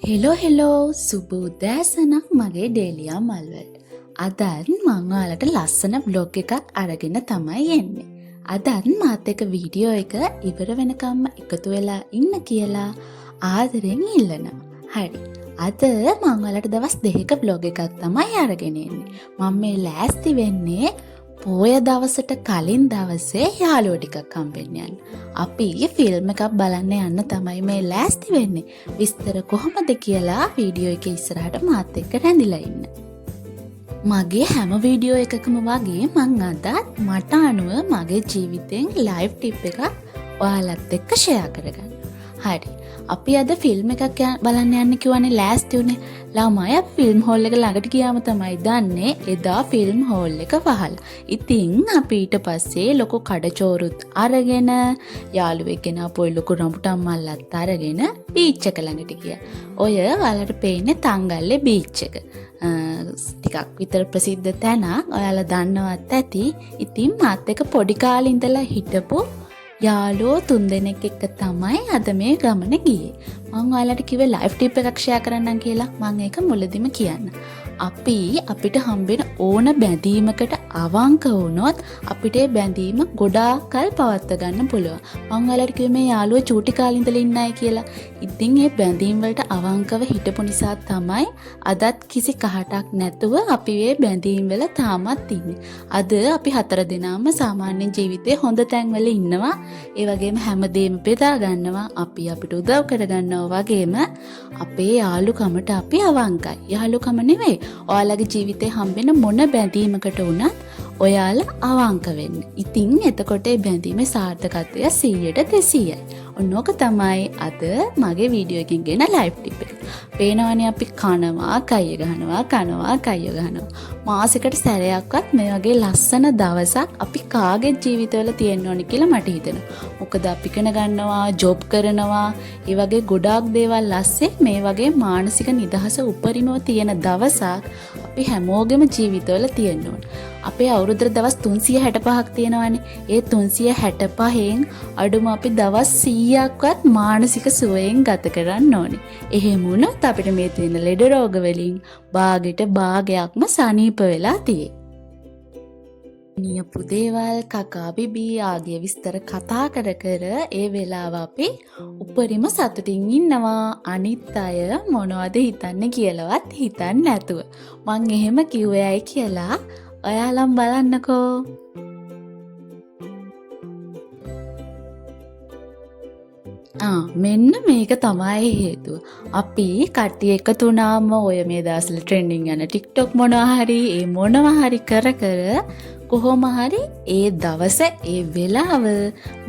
Hello සුබ උදෑසනක් මගේ ඩේලියා මල්වලට. අදත් මං ඔයාලට ලස්සන බ්ලොග් එකක් අරගෙන තමයි එන්නේ. අදත් මාත් එක්ක වීඩියෝ එක ඉවර වෙනකම්ම එකතු වෙලා ඉන්න කියලා ආදරෙන් ඉල්ලනවා. හරි. අද මං ඔයාලට දවස් 2ක බ්ලොග් එකක් තමයි අරගෙන එන්නේ. මම මේ ලෑස්ති වෙන්නේ පෝය දවසට කලින් දවසේ යාළුවෝ ටිකක් හම්බෙන්න යන්න. අපි ෆිල්ම් එකක් බලන්න යන්න තමයි මේ ලෑස්ති වෙන්නේ. විස්තර කොහොමද කියලා වීඩියෝ එකේ ඉස්සරහට මාත් එක්ක රැඳිලා ඉන්න. මගේ හැම වීඩියෝ එකකම වගේ මං අදත් මට අනුව මගේ ජීවිතෙන් ලයිව් ටිප් එකක් ඔයාලත් එක්ක ෂෙයා කරගන්න. හරි. අපි අද ෆිල්ම් එකක් බලන්න යන්න කිව්වනේ ලෑස්ති උනේ. ළමයි අපි ෆිල්ම් හෝල් එක ළඟට ගියාම තමයි දන්නේ එදා ෆිල්ම් හෝල් එක වහලා. ඉතින් අපි ඊට පස්සේ ලොකු කඩචෝරුත් අරගෙන යාළුවෙක් ගෙනාපු ලොකු රඹුටන් මල්ලත් අරගෙන බීච් එක ළඟට ගියා. ඔය ඔයාලට පේන්නේ තංගල්ලේ බීච් එක. ටිකක් විතර ප්‍රසිද්ධ තැනක්. ඔයාලා දන්නවත් ඇති. ඉතින් මාත් එක්ක පොඩි කාලේ ඉඳලා හිටපු යාළුවෝ 3 දෙනෙක් එක්ක තමයි අද මේ ගමන ගියේ. මම ඔයාලට කිව්වේ ලයිව් ටිප් එකක් ෂෙයා කරන්නම් කියලා. මම ඒක මුලදිම කියන්න. අපිට හම්බෙන ඕන බැඳීමකට අවංක වුණොත් අපිට ඒ බැඳීම ගොඩාක් කල් පවත්වා ගන්න පුළුවන්. මම ඔයාලට කිව්වේ මේ යාළුවෝ චූටි කාලේ ඉඳලා ඉන්නයි කියලා. ඉතින් මේ බැඳීම් වලට අවංකව හිටපු නිසා තමයි අදත් කිසි කහටක් නැතුව අපි මේ බැඳීම් වල තාමත් ඉන්නේ. අද අපි 4 දෙනාම සාමාන්‍ය ජීවිතේ හොඳ තැන්වල ඉන්නවා. ඒ වගේම හැමදේම බෙදා ගන්නවා. අපි අපිට උදව් කර ගන්නවා වගේම අපේ යාළුකමට අපි අවංකයි. යාළුකම නෙවෙයි. ඔයාලගේ ජීවිතේ හම්බෙන මොන බැඳීමකට වුණත් ඔයාලා අවංක වෙන්න. ඉතින් එතකොට ඒ බැඳීමේ සාර්ථකත්වය 100ට 200යි. ඔන්නෝක තමයි අද මගේ වීඩියෝ එකකින් ගෙන ලයිව් ටිප් එක. පේනවනේ අපි කනවා, කය ගහනවා. මාසෙකට සැරයක්වත් මේ වගේ ලස්සන දවසක් අපි කාගේ ජීවිතවල තියෙන්න ඕනි කියලා මට හිතෙනවා. මොකද අපි ඉගෙන ගන්නවා, ජොබ් කරනවා, ඒ වගේ ගොඩාක් දේවල් ඇස්සේ මේ වගේ මානසික නිදහස උපරිමව තියෙන දවසක් අපි හැමෝගෙම ජීවිතවල තියෙන්න ඕන. අපේ අවුරුද්දට දවස් 365ක් තියෙනවානේ. ඒ 365න් අඩුම අපි දවස් 100ක්වත් මානසික සුවයෙන් ගත කරන්න ඕනේ. එහෙම වුණොත් අපිට මේ තියෙන ලෙඩ රෝග වලින් භාගයට භාගයක්ම සනීප වෙලා තියෙයි. නියපු දේවල් කකා බිබී ආගේ විස්තර කතා කර ඒ වෙලාව අපි උපරිම සතුටින් ඉන්නවා. අනිත් අය මොනවද හිතන්නේ කියලාවත් හිතන්නේ නැතුව. මං එහෙම කිව්වයි කියලා ඔයාලම් බලන්නකෝ. මෙන්න මේක තමයි හේතුව. අපි කට්ටිය එකතු වුණාම ඔය මේ දවස්වල ට්‍රෙන්ඩින් යන TikTok මොනවා හරි කර කොහොම හරි ඒ දවස ඒ වෙලාව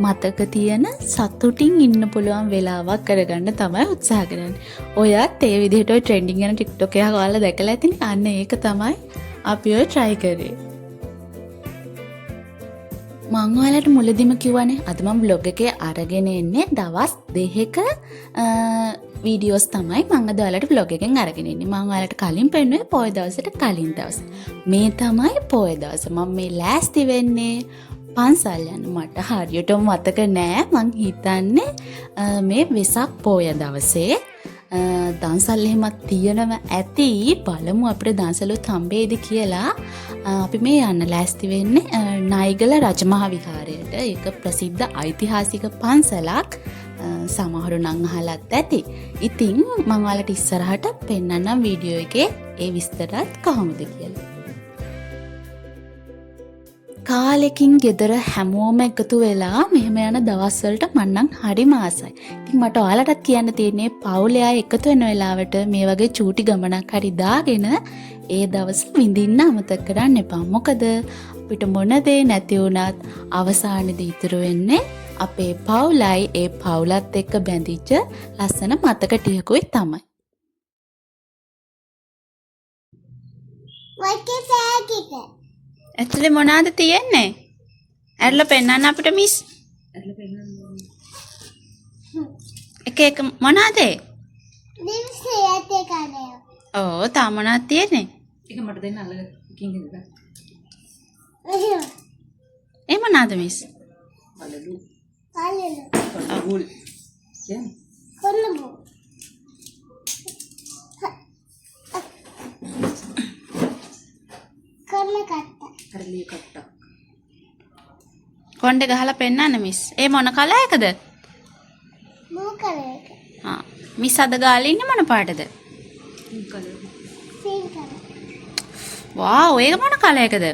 මතක තියෙන සතුටින් ඉන්න පුළුවන් වෙලාවක් කරගන්න තමයි උත්සාහ කරන්නේ. ඔයත් ඒ විදිහට ඔය ට්‍රෙන්ඩින් යන TikTok එකක් ඔයාලා දැකලා ඇතිනේ. අන්න ඒක තමයි අපි ඔය try කරේ. මං ඔයාලට මුලදිම කිව්වනේ අද මම vlog එකේ අරගෙන එන්නේ දවස් 2ක වීඩියෝස් තමයි මම අද ඔයාලට vlog එකෙන් අරගෙන එන්නේ. මම ඔයාලට කලින් පෙන්නුවේ පොය දවසට කලින් දවස. මේ තමයි පොය දවස. මම මේ ලෑස්ති වෙන්නේ පන්සල් යන්න. මට හරියටම මතක නෑ. මං හිතන්නේ මේ වෙසක් පොය දවසේ දන්සල් එහෙමත් තියෙනවා ඇති. බලමු අපිට දන්සලුත් හම්බෙයිද කියලා. අපි මේ යන්න ලෑස්ති වෙන්නේ නයිගල රජමහා විහාරයට. ඒක ප්‍රසිද්ධ ඓතිහාසික පන්සලක්. සමහරු නම් අහලත් ඇති. ඉතින් මම ඔයාලට ඉස්සරහට පෙන්නන්නම් වීඩියෝ එකේ ඒ විස්තරත් කොහොමද කියලා. කාලෙකින් ගෙදර හැමෝම එකතු වෙලා මෙහෙම යන දවස් වලට මම නම් හරිම ආසයි. ඉතින් මට ඔයාලටත් කියන්න තියෙන්නේ පවුලේ අය එකතු වෙන වෙලාවට මේ වගේ චූටි ගමනක් හරි දාගෙන ඒ දවස් විඳින්න අමතක කරන්න එපා. මොකද අපිට මොන දේ නැති වුණත් අවසානයේදී ඉතුරු වෙන්නේ අපේ පවුලයි ඒ පවුලත් එක්ක බැඳිච්ච ලස්සන මතක ටිකකුයි තමයි. ඇතුලේ මොනවද තියෙන්නේ? ඇරලා පෙන්නන්න අපිට මිස්. එක මොනවද? ඔව් තා මොනවද තියෙන්නේ? එක මට දෙන්න අල්ලගන්න. එකකින් ගන්න. ඒ මොනවද මිස්? අලලු. අගුල්. කියන්නේ කොල්ලබු. කඩලේ කට්ටක්. කොණ්ඩේ ගහලා පෙන්නන්න මිස්. ඒ මොන කලයකද? blue color එක. මිස් අද ගාලා ඉන්නේ මොන පාටද? Pink colour. pink color. Wow ඒක මොන කලයකද?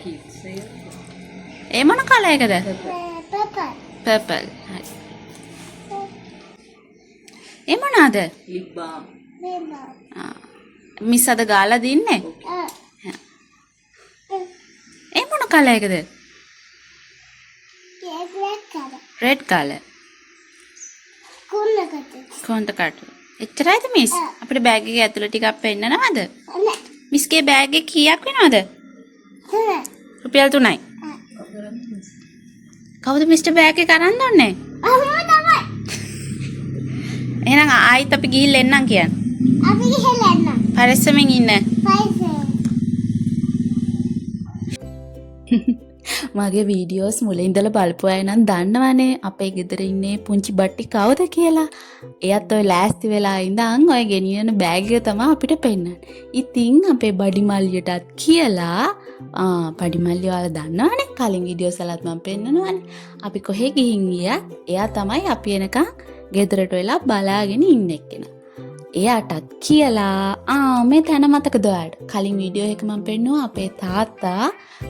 ඒ මොන කලයකද? purple. පර්පල්. හරි. ඒ මොනවාද? ලිප් බාම්. rainbow. මිස් අද ගාලා දින්නේ? ඒ මොන කලයකද? black color. Red colour. කුණකට. කොන්ට කටු. එච්චරයිද මිස්? අපිට බෑග් එකේ ඇතුළේ ටිකක් පෙන්නනවද? මිස්ගේ බෑග් එක කීයක් වෙනවද? රුපියල් 3යි. කවුද මිස්ටර් බෑග් එක අරන් දුන්නේ? තමයි. එහෙනම් ආයිත් අපි ගිහිල්ලා එන්නම් කියන්න. අපි ගිහලා එන්න. පරිස්සමෙන් ඉන්න. මගේ වීඩියෝස් මුලින් ඉඳලා බලපු අය නම් දන්නවනේ අපේ ගෙදර ඉන්නේ පුංචි බට්ටි කවුද කියලා. එයත් ඔය ලෑස්ති වෙලා ඉඳන් ඔය ගෙනියන බෑග් එක තමයි අපිට පෙන්නන්නේ. ඉතින් අපේ බඩි මල්ලියටත් කියලා බඩි මල්ලිය ඔයාලා දන්නවනේ කලින් වීඩියෝස් වලත් මම පෙන්නනවනේ. අපි කොහෙ ගිහින් ගියා එයා තමයි අපි එනකන් ගෙදරට වෙලා බලාගෙන ඉන්න එක්කෙනා. එයාටත් කියලා මේ තැන මතකද ඔයාලට? කලින් වීඩියෝ එක මම පෙන්නුවා අපේ තාත්තා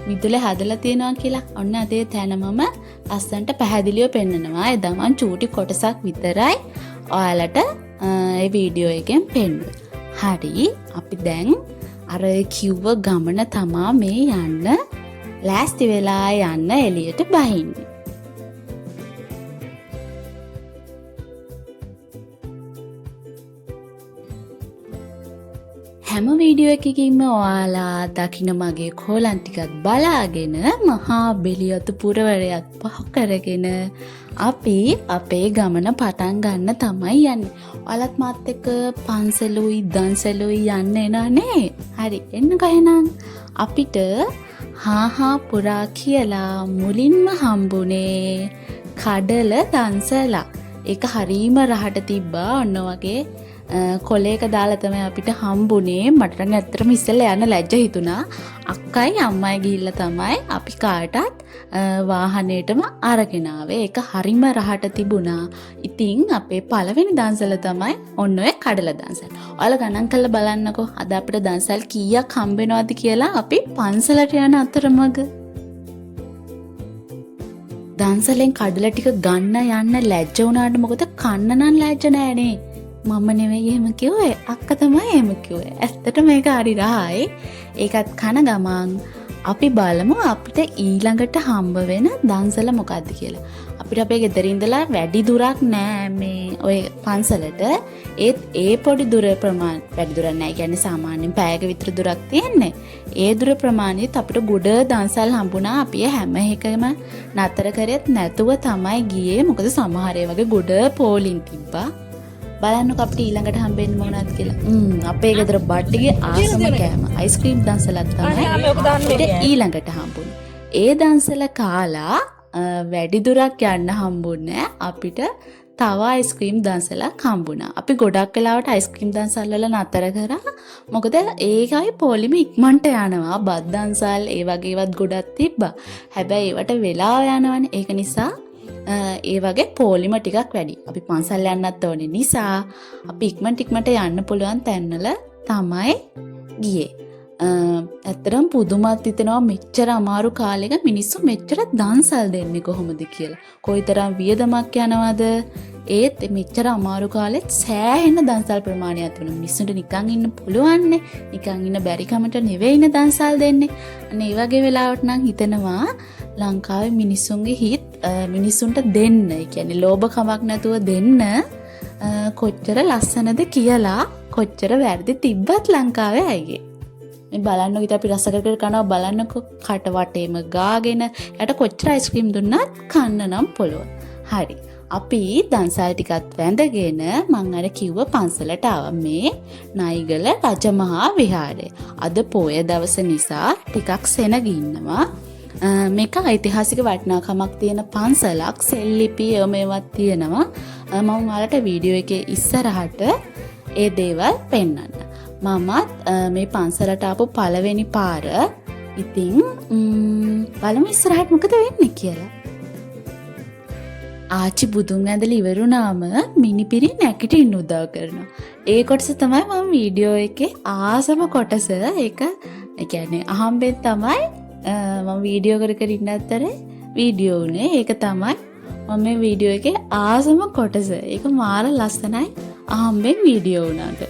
මිදුලේ හදලා තියෙනවා කියලා. ඔන්න අදේ තැන මම ලස්සන්ට පැහැදිලිව පෙන්නනවා. එදා මම චූටි කොටසක් විතරයි ඔයාලට ඒ වීඩියෝ එකෙන් පෙන්නුවේ. හරි අපි දැන් අර කිව්ව ගමන තමා මේ යන්න ලෑස්ති වෙලා යන්න එළියට බහින්නේ. හැම වීඩියෝ එකකින්ම ඔයාලා දකින්න මගේ කෝලන් ටිකත් බලාගෙන මහා බෙලියතු පුරවරයක් පහ කරගෙන අපි අපේ ගමන පටන් ගන්න තමයි යන්නේ. ඔයාලත් මාත් එක්ක පන්සලුයි දන්සලුයි යන්න එනනේ. හරි එන්න ගහනම් අපිට හාහා පුරා කියලා මුලින්ම හම්බුනේ කඩල දන්සලා. ඒක හරීම රහට තිබ්බා. ඔන්න වගේ කොලේක දාලා තමයි අපිට හම්බුනේ. මට නම් ඇත්තටම ඉස්සෙල්ලා යන්න ලැජ්ජ හිතුණා. අක්කයි අම්මයි ගිහිල්ලා තමයි අපි කාටත් වාහනේටම අරගෙන ආවේ. ඒක හරිම රහට තිබුණා. ඉතින් අපේ පළවෙනි දන්සල තමයි ඔන්න ඔය කඩල දන්සල. ඔයාලා ගණන් කරලා බලන්නකෝ අද අපිට දන්සල් කීයක් හම්බෙනවද කියලා අපි පන්සලට යන අතරමඟ. දන්සලෙන් කඩල ටික ගන්න යන්න ලැජ්ජ වුණාට මොකද කන්න නම් ලැජ්ජ නෑනේ. මම නෙවෙයි එහෙම කිව්වේ අක්කා තමයි එහෙම කිව්වේ. ඇත්තට මේක හරි රහයි. ඒකත් කන ගමන් අපි බලමු අපිට ඊළඟට හම්බ වෙන දන්සල මොකද්ද කියලා. අපිට අපේ ගෙදර ඉඳලා වැඩි දුරක් නෑ මේ ඔය පන්සලට. ඒත් ඒ පොඩි දුර ප්‍රමාණය වැඩි දුරක් නෑ. කියන්නේ සාමාන්‍යයෙන් පැයක විතර දුරක් තියෙන්නේ. ඒ දුර ප්‍රමාණයත් අපිට ගොඩ දන්සල් හම්බුණා. අපි හැම එකම නතර කරෙත් නැතුව තමයි ගියේ. මොකද සමහර ඒ වගේ ගොඩ පෝලින් තිබ්බා. බලන්නකො අපිට ඊළඟට හම්බෙන්නේ මොනවද කියලා. අපේ ගෙදර බට්ටිගේ ආසම කෑම අයිස්ක්‍රීම් දන්සලක් තමයි අපිට ඊළඟට හම්බුනේ. ඒ දන්සල කාලා වැඩි දුරක් යන්න හම්බුනේ අපිට තව අයිස්ක්‍රීම් දන්සලක් හම්බුණා. අපි ගොඩක් වෙලාවට අයිස්ක්‍රීම් දන්සල් වල නතර කරා. මොකද ඒකයි පොලිම ඉක්මනට යනවා. බත් දන්සල් ඒ වගේවත් ගොඩක් තිබ්බා. හැබැයි ඒවට වෙලාව යනවනේ. ඒක නිසා ඒ වගේ පොලිම ටිකක් වැඩි. අපි පන්සල් යන්නත් ඕනේ නිසා අපි ඉක්මනට යන්න පුළුවන් තැන්වල තමයි ගියේ. ඇත්තටම පුදුමත් හිතෙනවා මෙච්චර අමාරු කාලෙක මිනිස්සු මෙච්චර දන්සල් දෙන්නේ කොහොමද කියලා. කොයිතරම් වියදමක් යනවද? ඒත් මෙච්චර අමාරු කාලෙත් සෑහෙන දන්සල් ප්‍රමාණයක් තිබුණා. මිනිස්සුන්ට නිකන් ඉන්න පුළුවන්නේ. නිකන් ඉන්න බැරි කමට නෙවෙයිනේ දන්සල් දෙන්නේ. අන්න ඒ වගේ වෙලාවට නම් හිතෙනවා ලංකාවේ මිනිස්සුන්ගේ හිත් මිනිස්සුන්ට දෙන්න. ඒ කියන්නේ ලෝභකමක් නැතුව දෙන්න කොච්චර ලස්සනද කියලා කොච්චර වැරදි තිබ්බත් ලංකාවේ අයගේ. මේ බලන්නකො ඉතින් අපි රසකරකර කනවා බලන්නකො කට වටේම ගාගෙන යට කොච්චර අයිස්ක්‍රීම් දුන්නත් කන්න නම් පුළුවන්. හරි. අපි දන්සල් ටිකත් වැඳගෙන මං අර කිව්ව පන්සලට ආවා මේ නයිගල රජමහා විහාරය. අද පොය දවස නිසා ටිකක් සෙනග ඉන්නවා. මේක ඓතිහාසික වටිනාකමක් තියෙන පන්සලක්. සෙල්ලිපි මේවත් තියෙනවා. මම ඔයාලට වීඩියෝ එකේ ඉස්සරහට ඒ දේවල් පෙන්නන්න. මමත් මේ පන්සලට ආපු පළවෙනි පාර ඉතින් බලමු ඉස්සරහට මොකද වෙන්නේ කියලා. ආච්චි බුදුන් ඇඳලා ඉවරුනාම මිනිපිරි නැගිටින්න උදව් කරනවා. ඒ කොටස තමයි මම වීඩියෝ එකේ ආසම කොටස. ඒක ඒ කියන්නේ අහම්බෙන් තමයි මම වීඩියෝ කර ඉන්න අතරේ වීඩියෝ උනේ. ඒක තමයි මම මේ වීඩියෝ එකේ ආසම කොටස. ඒක මාර ලස්සනයි අහම්බෙන් වීඩියෝ උනාට.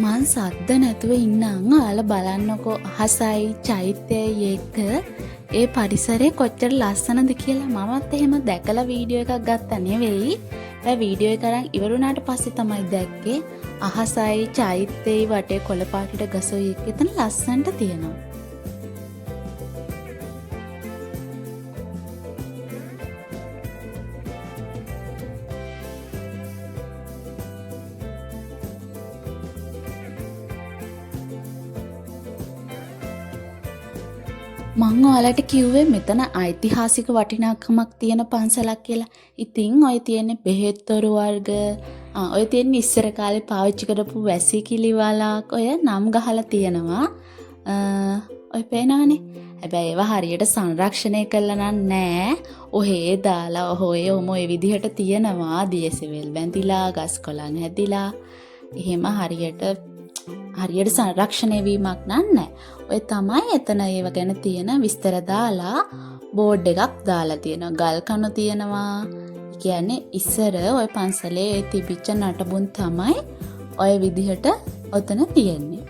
මං සද්ද නැතුව ඉන්නම් ඔයාලා බලන්නකෝ අහසයි චෛත්‍යයයි එක්ක ඒ පරිසරය කොච්චර ලස්සනද කියලා. මමත් එහෙම දැකලා වීඩියෝ එකක් ගත්තා නෙවෙයි. ඒ වීඩියෝ එක අරන් ඉවරුණාට පස්සේ තමයි දැක්කේ අහසයි චෛත්‍යයයි වටේ කොළ පාටට ගසොයි එක්ක එතන ලස්සනට තියෙනවා. මං ඔයාලට කිව්වේ මෙතන ඓතිහාසික වටිනාකමක් තියෙන පන්සලක් කියලා. ඉතින් ඔය තියෙන්නේ බෙහෙත්තොරු වර්ග, ඔය තියෙන්නේ ඉස්සර කාලේ පාවිච්චි කරපු වැසිකිලි වලක් ඔය නම් ගහලා තියෙනවා. ඔය පේනවනේ. හැබැයි ඒවා හරියට සංරක්ෂණය කරලා නෑ. ඔහේ දාලා ඔය විදිහට තියෙනවා. දියසෙවල් බැඳිලා, ගස් කොළන් හැදිලා. එහෙම හරියට සංරක්ෂණය වීමක් නෑ. ඔය තමයි එතන ඒව ගැන තියෙන විස්තර දාලා බෝඩ් එකක් දාලා තියෙනවා. ගල් කණු තියෙනවා. කියන්නේ ඉස්සර ඔය පන්සලේ තිබිච්ච නටබුන් තමයි ඔය විදිහට ඔතන තියෙන්නේ.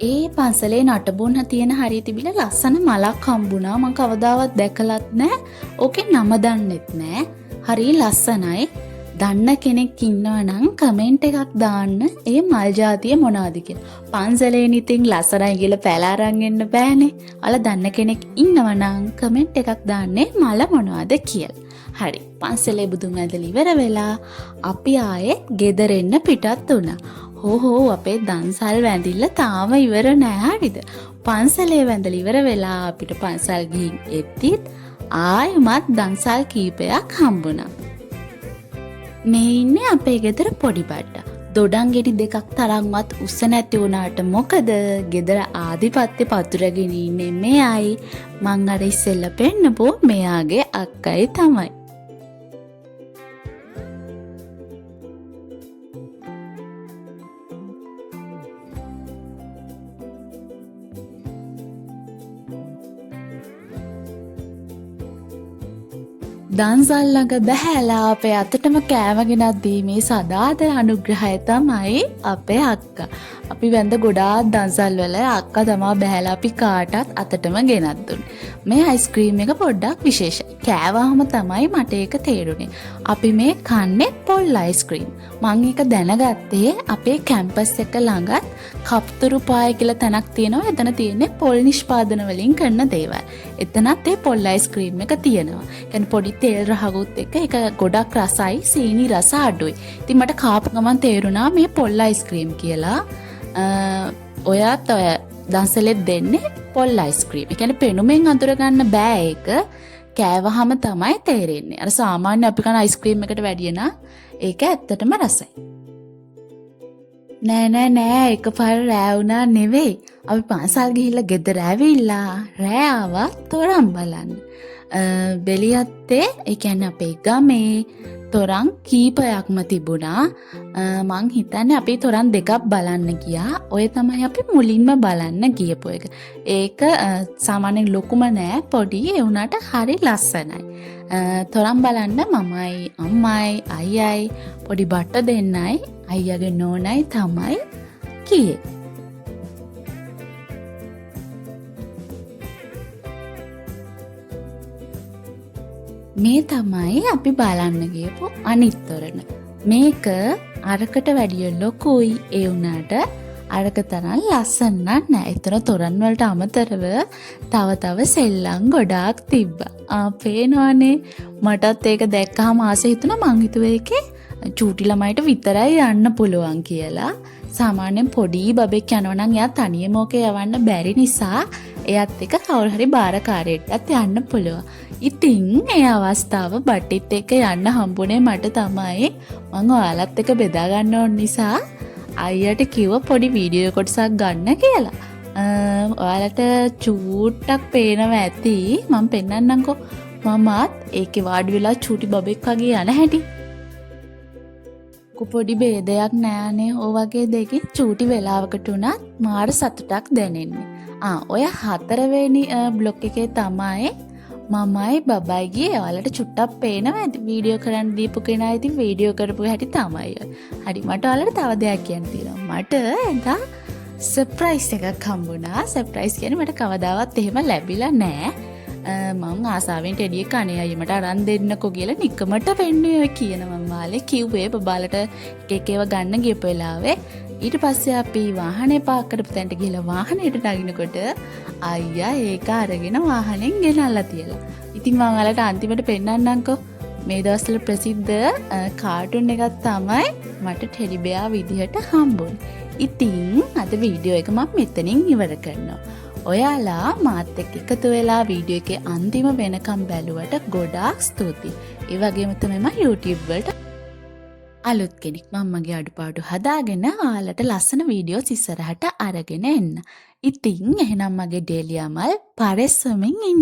ඒ පන්සලේ නටබුන් තියෙන හරිය තිබිලා ලස්සන මලක් හම්බුණා. මම කවදාවත් දැකලත් නෑ. ඕකේ නම දන්නෙත් නෑ. හරිය ලස්සනයි. දන්න කෙනෙක් ඉන්නවා නම් කමෙන්ට් එකක් දාන්න ඒ මල් జాතිය මොනවද කියලා. පන්සලේ ඉතින් ලස්සනයි කියලා පැල අරන් එන්න බෑනේ. ඔයාලා දන්න කෙනෙක් ඉන්නවා නම් කමෙන්ට් එකක් දාන්නේ මල මොනවද කියලා. හරි. පන්සලේ බුදුන් ඇඳලා ඉවර වෙලා අපි ආයෙත් ගෙදර එන්න පිටත් වුණා. හෝ අපේ දන්සල් වැඳිල්ල තාම ඉවර නෑ හරිද? පන්සලේ වැඳලා ඉවර වෙලා අපිට පන්සල් ගිහින් එද්දිත් ආයෙමත් දන්සල් කීපයක් හම්බුණා. මේ ඉන්නේ අපේ ගෙදර පොඩි බඩ්ඩා. දොඩම් ගෙඩි දෙකක් තරම්වත් උස්ස නැති වුණාට මොකද ගෙදර ආදිපත්‍ය පතුරගෙන ඉන්නේ මෙයයි. මං අර ඉස්සෙල්ලා පෙන්නපෝ මෙයාගේ අක්කයි තමයි. දන්සල් ළඟ බැහැලා අපේ අතටම කෑම ගෙනත් දීමේ සදාතර අනුග්‍රහය තමයි අපේ අක්කා. අපි වැඳ ගොඩාක් දන්සල් වල අක්කා තමයි බැහැලා අපි කාටත් අතටම ගෙනත් දුන්නේ. මේ අයිස්ක්‍රීම් එක පොඩ්ඩක් විශේෂයි. කෑවහම තමයි මට ඒක තේරුනේ. අපි මේ කන්නේ පොල් අයිස්ක්‍රීම්. මම ඒක දැනගත්තේ අපේ කැම්පස් එක ළඟත් කප්තුරු පාය කියලා තැනක් තියෙනවා. එතන තියෙන්නේ පොල් නිෂ්පාදන වලින් කරන දේවල්. එතනත් ඒ පොල් අයිස්ක්‍රීම් එක තියෙනවා. කියන්නේ පොඩි තෙල් රහකුත් එක්ක ඒක ගොඩක් රසයි, සීනි රස අඩුයි. ඉතින් මට කාපු ගමන් තේරුණා මේ පොල් අයිස්ක්‍රීම් කියලා. ඔයත් ඔය දන්සලෙත් දෙන්නේ පොල් අයිස්ක්‍රීම්. ඒ කියන්නේ පෙනුමෙන් අඳුර ගන්න බෑ ඒක. කෑවහම තමයි තේරෙන්නේ. අර සාමාන්‍ය අපි කන අයිස්ක්‍රීම් එකට වැඩිය නම් ඒක ඇත්තටම රසයි. නෑ එකපාර රෑ වුණා නෙවෙයි. අපි පාසල් ගිහිල්ලා ගෙදර ඇවිල්ලා රෑ ආවා තොරන් බලන්න. බෙලියත්තේ ඒ කියන්නේ අපේ ගමේ තොරන් කීපයක්ම තිබුණා. මං හිතන්නේ අපි තොරන් දෙකක් බලන්න ගියා. ඔය තමයි අපි මුලින්ම බලන්න ගියපු එක. ඒක සාමාන්‍යයෙන් ලොකුම නෑ පොඩි ඒ වුණාට හරි ලස්සනයි. තොරන් බලන්න මමයි අම්මයි අයියයි පොඩි බට්ට දෙන්නයි අයියාගේ නෝනයි තමයි ගියේ. මේ තමයි අපි බලන්න ගියපු අනිත් තොරණ. මේක අරකට වැඩිය ලොකුයි ඒ වුණාට අරක තරම් ලස්සන නෑ. ඒතර තොරන් වලට අමතරව තව සෙල්ලම් ගොඩාක් තිබ්බා. පේනවනේ. මටත් ඒක දැක්කම ආසෙ හිතුණා. මං හිතුවේ ඒකේ චූටි ළමයිට විතරයි යන්න පුළුවන් කියලා. සාමාන්‍යයෙන් පොඩි බබෙක් යනවා නම් එයා තනියම ඕක යවන්න බැරි නිසා එයත් එක්ක කවුරු හරි බාරකාරයෙක්ටත් යන්න පුළුවන්. ඉතින් ඒ අවස්ථාව බට්ටිත් එක්ක යන්න හම්බුනේ මට තමයි. මම ඔයාලත් එක්ක බෙදා ගන්න ඕන නිසා අයියට කිව්ව පොඩි වීඩියෝ කොටසක් ගන්න කියලා. ඔයාලට චූට්ටක් පේනවා ඇති. මම පෙන්නන්නම්කෝ. මමත් ඒකේ වාඩි වෙලා චූටි බබෙක් වගේ යන හැටි. පොඩි ભેදයක් නෑනේ. ඔය වගේ දෙකේ චූටි වෙලාවකට උනත් මාර සතුටක් දැනෙන්නේ. ඔය 4 වෙනි බ්ලොග් එකේ තමයි මමයි බබයි ගියේ. ඔයාලට චුට්ටක් පේනවා ඇති. වීඩියෝ කරන්න දීපු කෙනා ඉතින් වීඩියෝ කරපු හැටි තමයි. හරි මට ඔයාලට තව දෙයක් කියන්න තියෙනවා. මට එදා සර්ප්‍රයිස් එකක් හම්බුණා. සර්ප්‍රයිස් කියන්නේ මට කවදාවත් එහෙම ලැබිලා නෑ. මම ආසාවෙන් ටෙඩිය කණේ අයියමට අරන් දෙන්නකෝ කියලා නිකමට වෙන්නේ කියනවා මම වාලේ කිව්වේ බබාලට එක ඒවා ගන්න ගියපු වෙලාවේ. ඊට පස්සේ අපි වාහනේ පාක් කරපු තැනට ගිහලා වාහනේට නගිනකොට අයියා ඒක අරගෙන වාහනෙන් ගෙනල්ලා තියලා. ඉතින් මම ඔයාලට අන්තිමට පෙන්නන්නම්කෝ. මේ දවස්වල ප්‍රසිද්ධ කාටුන් එකක් තමයි මට ටෙඩි බෙයා විදිහට හම්බුනේ. ඉතින් අද වීඩියෝ එක මම මෙතනින් ඉවර කරනවා. ඔයාලා මාත් එක්ක එකතු වෙලා වීඩියෝ එකේ අන්තිම වෙනකම් බැලුවට ගොඩාක් ස්තුතියි. ඒ වගේම තමයි මම YouTube වලට අලුත් කෙනෙක් මම්මගේ අඩුපාඩු හදාගෙන ඔයාලට ලස්සන වීඩියෝස් ඉස්සරහට අරගෙන එන්න. ඉතින් එහෙනම් මගේ ඩේලියා මල් පරිස්සමින් ඉන්න.